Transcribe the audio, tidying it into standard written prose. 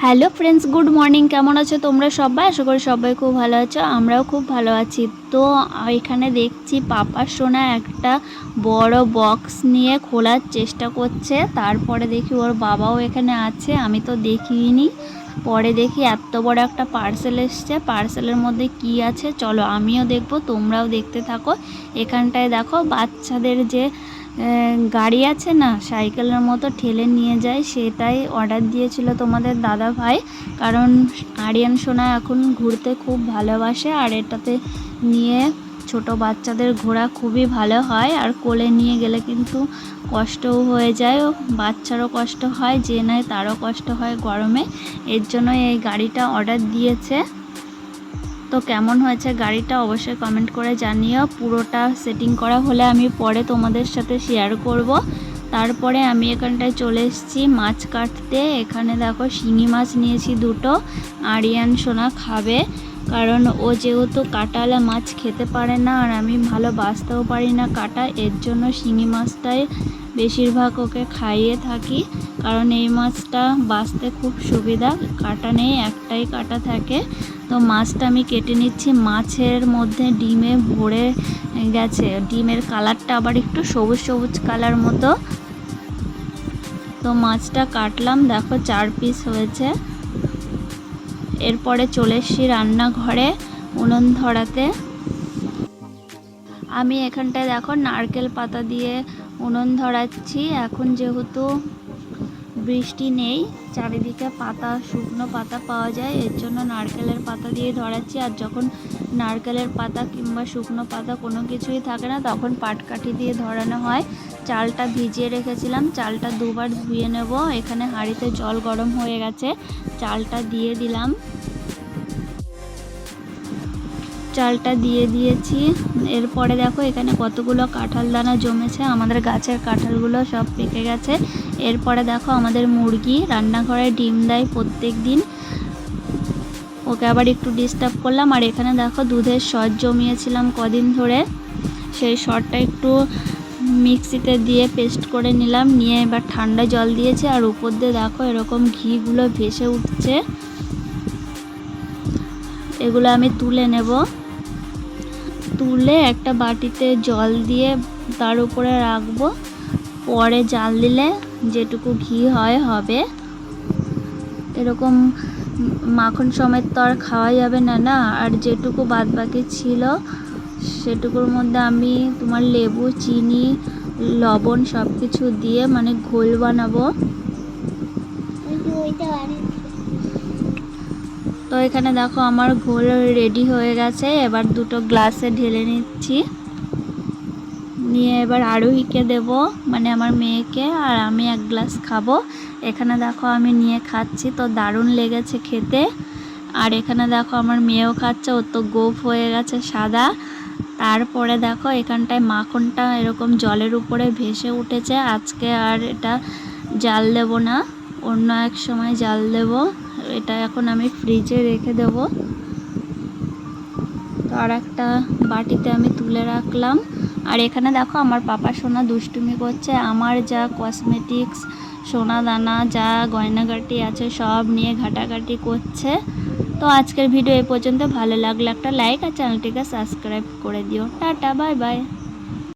Hello friends, good morning. কেমন আছো তোমরা সবাই? আশা করি সবাই খুব ভালো আছো। আমরাও খুব ভালো আছি। তো এখানে দেখছি পাপা সোনা একটা বড় বক্স নিয়ে খোলার চেষ্টা করছে। তারপরে দেখি ওর বাবাও এখানে আছে, আমি তো দেখিনি। পরে দেখি এত বড় একটা পার্সেল এসছে। পার্সেলের মধ্যে কি আছে চলো আমিও দেখবো, তোমরাও দেখতে থাকো। এখানটায় দেখো বাচ্চাদের যে গাড়ি আছে না, সাইকেলের মতো ঠেলে নিয়ে যায়, সেটাই অর্ডার দিয়েছিল তোমাদের দাদা ভাই। কারণ আরিয়ান সোনা এখন ঘুরতে খুব ভালোবাসে, আর এটাতে নিয়ে ছোট বাচ্চাদের ঘোরা খুবই ভালো হয়। আর কোলে নিয়ে গেলে কিন্তু কষ্টও হয়ে যায়, বাচ্চারও কষ্ট হয়, যে নেয় তারও কষ্ট হয় গরমে। এর জন্য এই গাড়িটা অর্ডার দিয়েছে। তো কেমন হয়েছে গাড়িটা অবশ্যই কমেন্ট করে জানিও। পুরোটা সেটিং করা হলে আমি পরে তোমাদের সাথে শেয়ার করব। তারপরে আমি এখানটায় চলে এসেছি মাছ কাটতে। এখানে দেখো শিঙি মাছ নিয়েছি দুটো। আরিয়ান সোনা খাবে, কারণ ও যেহেতু কাটালা মাছ খেতে পারে না, আর আমি ভালো বাছতেও পারি না কাটা, এর জন্য শিঙি মাছটাই বেশিরভাগ ওকে খাইয়ে থাকি। কারণ এই মাছটা বাছতে খুব সুবিধা, কাটা নেই, একটাই কাটা থাকে। তো মাছটা আমি কেটে নিচ্ছি। মাছের মধ্যে ডিমে ভরে গেছে, ডিমের কালারটা আবার একটু সবুজ সবুজ কালার মতো। তো মাছটা কাটলাম, দেখো 4 পিস হয়েছে। এরপরে চলে এসেছি রান্নাঘরে উনুন ধরাতে। আমি এখানটায় দেখো নারকেল পাতা দিয়ে উনুন ধরাচ্ছি। এখন যেহেতু বৃষ্টি নেই, চারিদিকে পাতা, শুকনো পাতা পাওয়া যায়, এর জন্য নারকেলের পাতা দিয়ে ধরাচ্ছি। আর যখন নারকেলের পাতা কিংবা শুকনো পাতা কোনো কিছুই থাকে না, তখন পাটকাঠি দিয়ে ধরানো হয়। চালটা ভিজিয়ে রেখেছিলাম, চালটা দুবার ধুয়ে নেব। এখানে হাঁড়িতে জল গরম হয়ে গেছে, চালটা দিয়ে দিলাম। চালটা দিয়ে দিয়েছি। এরপরে দেখো এখানে কতগুলো কাঁঠাল দানা জমেছে, আমাদের গাছের কাঁঠালগুলো সব পেকে গেছে। এরপরে দেখো আমাদের মুরগি রান্নাঘরে ডিম দেয় প্রত্যেক দিন, ওকে আবার একটু ডিস্টার্ব করলাম। আর এখানে দেখো দুধের সর জমিয়েছিলাম কদিন ধরে, সেই সরটা একটু মিক্সিতে দিয়ে পেস্ট করে নিলাম, নিয়ে এবার ঠান্ডা জল দিয়েছি। আর উপর দিয়ে দেখো এরকম ঘিগুলো ভেসে উঠছে, এগুলো আমি তুলে নেব। তুলে একটা বাটিতে জল দিয়ে তার উপরে রাখবো, পরে জাল দিলে যেটুকু ঘি হবে। এরকম মাখন সমেত তো আর খাওয়া যাবে না না, আর যেটুকু বাদ বাকি ছিল সেটুকুর মধ্যে আমি তোমার লেবু, চিনি, লবণ সব কিছু দিয়ে মানে ঘোল বানাবো। তো এখানে দেখো আমার ঘোল রেডি হয়ে গেছে। এবার দুটো গ্লাসে ঢেলে নিচ্ছি, নিয়ে এবার আরোহীকে দেব, মানে আমার মেয়েকে, আর আমি 1 গ্লাস খাবো। এখানে দেখো আমি নিয়ে খাচ্ছি, তো দারুণ লেগেছে খেতে। আর এখানে দেখো আমার মেয়েও খাচ্ছে, ওর তো গোঁফ হয়ে গেছে সাদা। তারপরে দেখো এখানটায় মাখনটা এরকম জলের উপরে ভেসে উঠেছে। আজকে আর এটা জাল দেব না, অন্য এক সময় জাল দেব। এটা এখন আমি ফ্রিজে রেখে দেব। তো আর একটা বাটিতে আমি তুলে রাখলাম। আর এখানে দেখো আমার পাপা সোনা দুষ্টুমি করছে, আমার যা কসমেটিক্স, সোনা দানা, যা গয়নাগাটি আছে সব নিয়ে ঘাটাঘাটি করছে। তো আজকের ভিডিও এ পর্যন্ত। ভালো লাগলে একটা লাইক আর চ্যানেলটিকে সাবস্ক্রাইব করে দিও। Tata, bye bye.